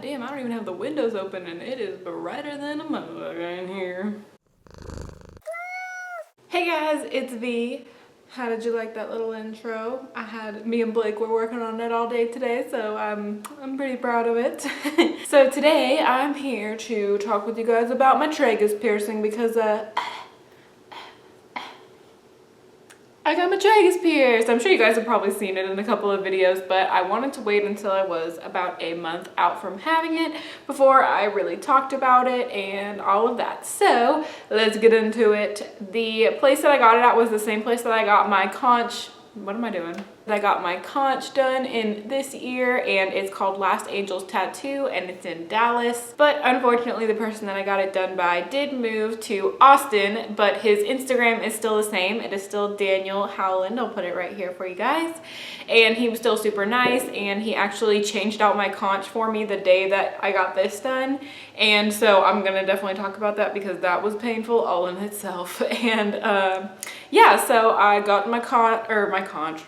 God damn, I don't even have the windows open and it is brighter than a motherfucker in here. Hey guys, it's V. How did you like that little intro? Me and Blake were working on it all day today, so I'm pretty proud of it. So today I'm here to talk with you guys about my Tragus piercing because I got my Tragus pierced. I'm sure you guys have probably seen it in a couple of videos, but I wanted to wait until I was about a month out from having it before I really talked about it and all of that. So let's get into it. The place that I got it at was the same place that I got my Conch. What am I doing? I got my Conch done in this year, and it's called Last Angel's Tattoo, and it's in Dallas. But unfortunately, the person that I got it done by did move to Austin, but his Instagram is still the same. It is still Daniel Howland. I'll put it right here for you guys. And he was still super nice, and he actually changed out my Conch for me the day that I got this done. And so I'm gonna definitely talk about that because that was painful all in itself. And yeah, so I got my Conch.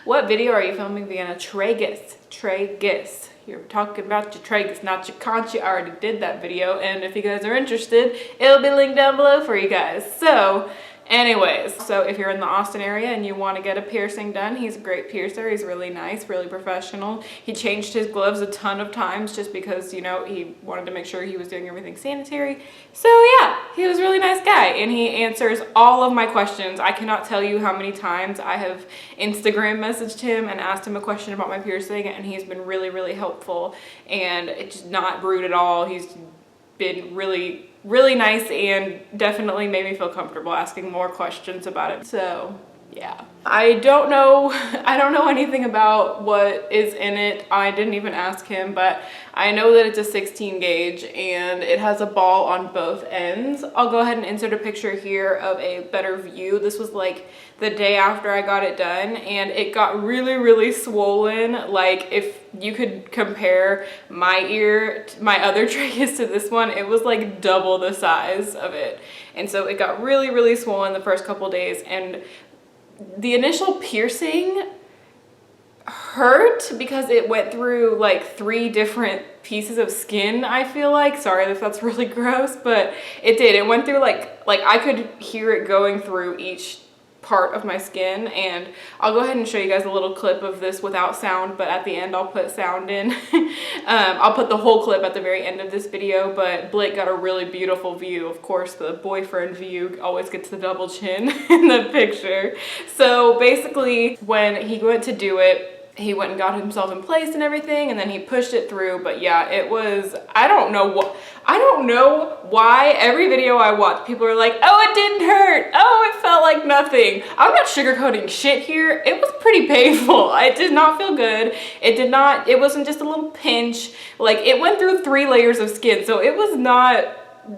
What video are you filming, Vienna? Tragus. Tragus. You're talking about your Tragus, not your Conch. I already did that video, and if you guys are interested, it'll be linked down below for you guys. So anyways, so if you're in the Austin area and you want to get a piercing done, he's a great piercer. He's really nice, really professional. He changed his gloves a ton of times just because, you know, he wanted to make sure he was doing everything sanitary. So yeah, he was a really nice guy, and he answers all of my questions. I cannot tell you how many times I have Instagram messaged him and asked him a question about my piercing, and he's been really, really helpful, and it's not rude at all. He's been really nice and definitely made me feel comfortable asking more questions about it. So yeah, I don't know anything about what is in it. I didn't even ask him, but I know that it's a 16 gauge and it has a ball on both ends. I'll go ahead and insert a picture here of a better view. This was like the day after I got it done, and it got really swollen. Like if you could compare my other tragus to this one, it was like double the size of it. And so it got really swollen the first couple days, and the initial piercing hurt because it went through like 3 different pieces of skin, I feel like. Sorry if that's really gross, but it did. It went through like I could hear it going through each part of my skin, and I'll go ahead and show you guys a little clip of this without sound, but at the end I'll put sound in. I'll put the whole clip at the very end of this video, but Blake got a really beautiful view. Of course, the boyfriend view always gets the double chin in the picture. So basically, when he went to do it, he went and got himself in place and everything, and then he pushed it through. But yeah, it was, I don't know why every video I watch, people are like, oh, it didn't hurt, oh, it felt like nothing. I'm not sugarcoating shit here. It was pretty painful. It did not feel good. It wasn't just a little pinch. Like, it went through 3 layers of skin, so it was not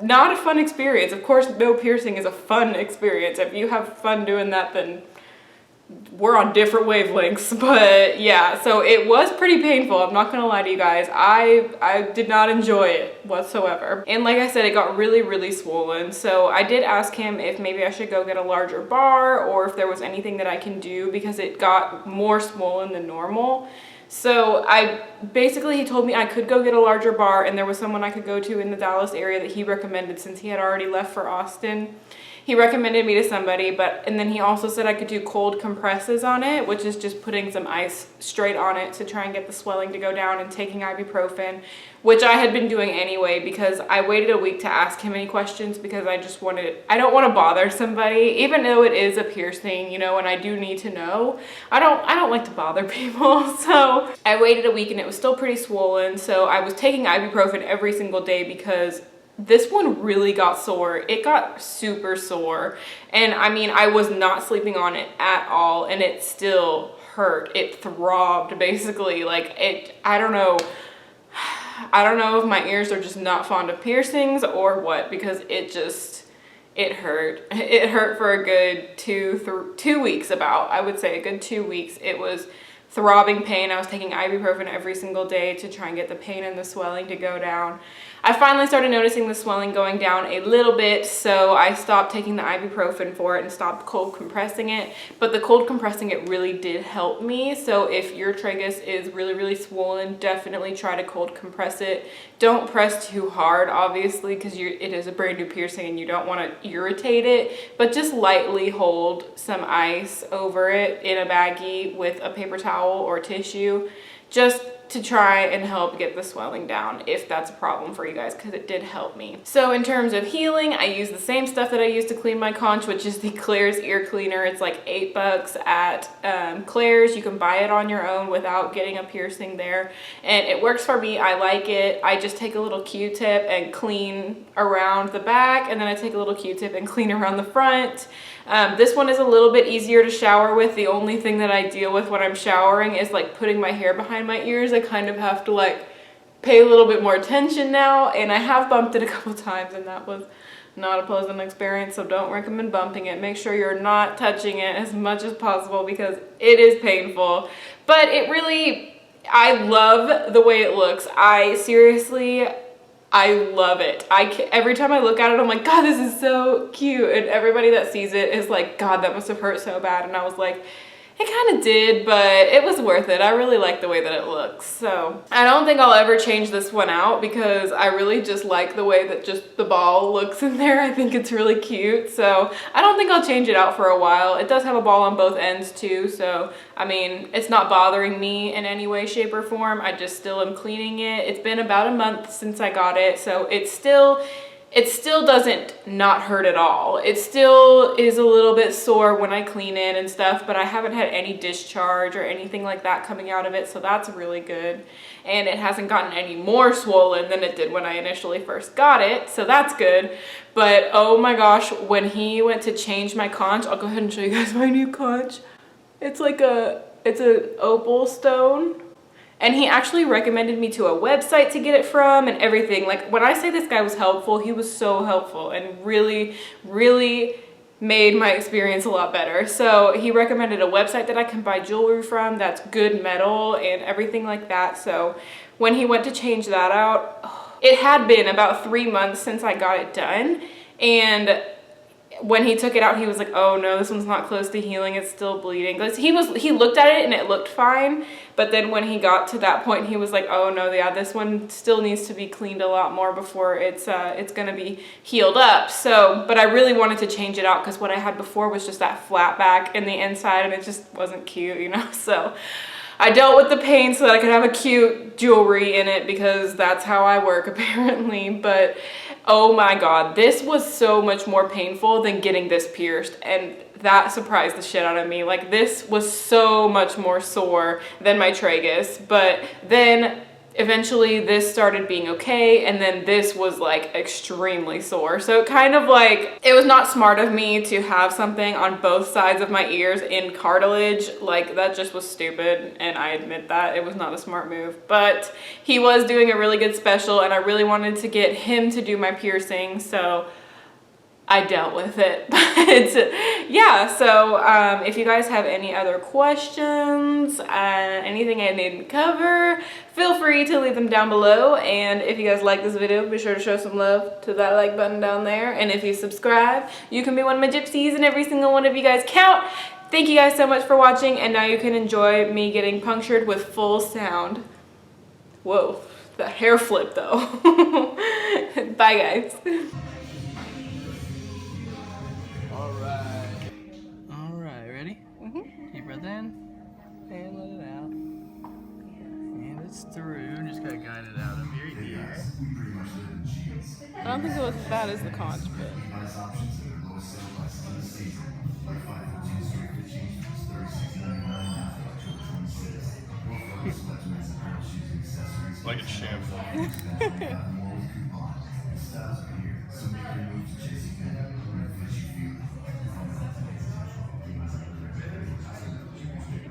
a fun experience. Of course, no piercing is a fun experience. If you have fun doing that, then we're on different wavelengths. But yeah, so it was pretty painful. I'm not gonna lie to you guys. I did not enjoy it whatsoever. And like I said, it got really swollen. So I did ask him if maybe I should go get a larger bar or if there was anything that I can do because it got more swollen than normal. So he told me I could go get a larger bar, and there was someone I could go to in the Dallas area that he recommended since he had already left for Austin. He recommended me to somebody, and then he also said I could do cold compresses on it, which is just putting some ice straight on it to try and get the swelling to go down, and taking ibuprofen, which I had been doing anyway because I waited a week to ask him any questions because I don't want to bother somebody, even though it is a piercing, you know, and I do need to know. I don't like to bother people. So I waited a week and it was still pretty swollen. So I was taking ibuprofen every single day because this one really got sore. It got super sore. And I mean, I was not sleeping on it at all, and it still hurt. It throbbed basically. Like I don't know if my ears are just not fond of piercings or what, because it hurt. It hurt for a good 2 weeks, I would say a good 2 weeks. It was throbbing pain. I was taking ibuprofen every single day to try and get the pain and the swelling to go down. I finally started noticing the swelling going down a little bit, so I stopped taking the ibuprofen for it and stopped cold compressing it. But the cold compressing it really did help me. So if your tragus is really, really swollen, definitely try to cold compress it. Don't press too hard, obviously, because it is a brand new piercing and you don't want to irritate it. But just lightly hold some ice over it in a baggie with a paper towel or tissue, just to try and help get the swelling down if that's a problem for you guys, because it did help me. So in terms of healing, I use the same stuff that I use to clean my conch, which is the Claire's ear cleaner. It's like $8 at Claire's. You can buy it on your own without getting a piercing there, and it works for me. I like it. I just take a little Q-tip and clean around the back, and then I take a little Q-tip and clean around the front. This one is a little bit easier to shower with. The only thing that I deal with when I'm showering is like putting my hair behind my ears. I kind of have to like pay a little bit more attention now, and I have bumped it a couple times and that was not a pleasant experience, so don't recommend bumping it. Make sure you're not touching it as much as possible because it is painful. But it really, I love the way it looks. I love it. Every time I look at it, I'm like, God, this is so cute. And everybody that sees it is like, God, that must have hurt so bad. And I was like, it kind of did, but it was worth it. I really like the way that it looks. So I don't think I'll ever change this one out because I really just like the way that just the ball looks in there. I think it's really cute. So I don't think I'll change it out for a while. It does have a ball on both ends too. So, I mean, it's not bothering me in any way, shape, or form. I just still am cleaning it. It's been about a month since I got it. So it still doesn't not hurt at all. It still is a little bit sore when I clean it and stuff, but I haven't had any discharge or anything like that coming out of it, so that's really good. And it hasn't gotten any more swollen than it did when I initially first got it, so that's good. But oh my gosh, when he went to change my conch, I'll go ahead and show you guys my new conch. It's an opal stone. And he actually recommended me to a website to get it from and everything. Like, when I say this guy was helpful, he was so helpful and really, really made my experience a lot better. So he recommended a website that I can buy jewelry from that's good metal and everything like that. So when he went to change that out, it had been about 3 months since I got it done. And when he took it out, he was like, oh no, this one's not close to healing, it's still bleeding. Because he looked at it and it looked fine, but then when he got to that point, he was like, oh no, yeah, this one still needs to be cleaned a lot more before it's gonna be healed up. So, but I really wanted to change it out because what I had before was just that flat back in the inside and it just wasn't cute, you know? So I dealt with the pain so that I could have a cute jewelry in it because that's how I work apparently. But oh my God, this was so much more painful than getting this pierced, and that surprised the shit out of me. Like, this was so much more sore than my tragus, but then eventually this started being okay, and then this was like extremely sore. So it kind of like, it was not smart of me to have something on both sides of my ears in cartilage. Like, that just was stupid, and I admit that it was not a smart move. But he was doing a really good special and I really wanted to get him to do my piercing, so I dealt with it. But yeah, so if you guys have any other questions, anything I didn't cover, feel free to leave them down below. And if you guys like this video, be sure to show some love to that like button down there. And if you subscribe, you can be one of my gypsies, and every single one of you guys count. Thank you guys so much for watching, and now you can enjoy me getting punctured with full sound. Whoa, the hair flip though. Bye guys. Alright, ready? Deep breath in and let it out. And it's through. Just gotta guide it out of your ear. I don't think it was as bad as the conch, but like it's shampoo.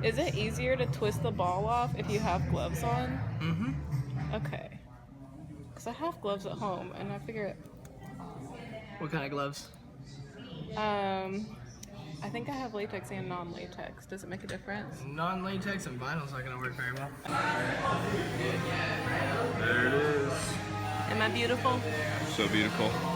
is it easier to twist the ball off if you have gloves on? Mm-hmm. Okay. Because I have gloves at home, and I figure What kind of gloves? I think I have latex and non-latex. Does it make a difference? Non-latex and vinyl's not gonna work very well. There it is. Am I beautiful? So beautiful.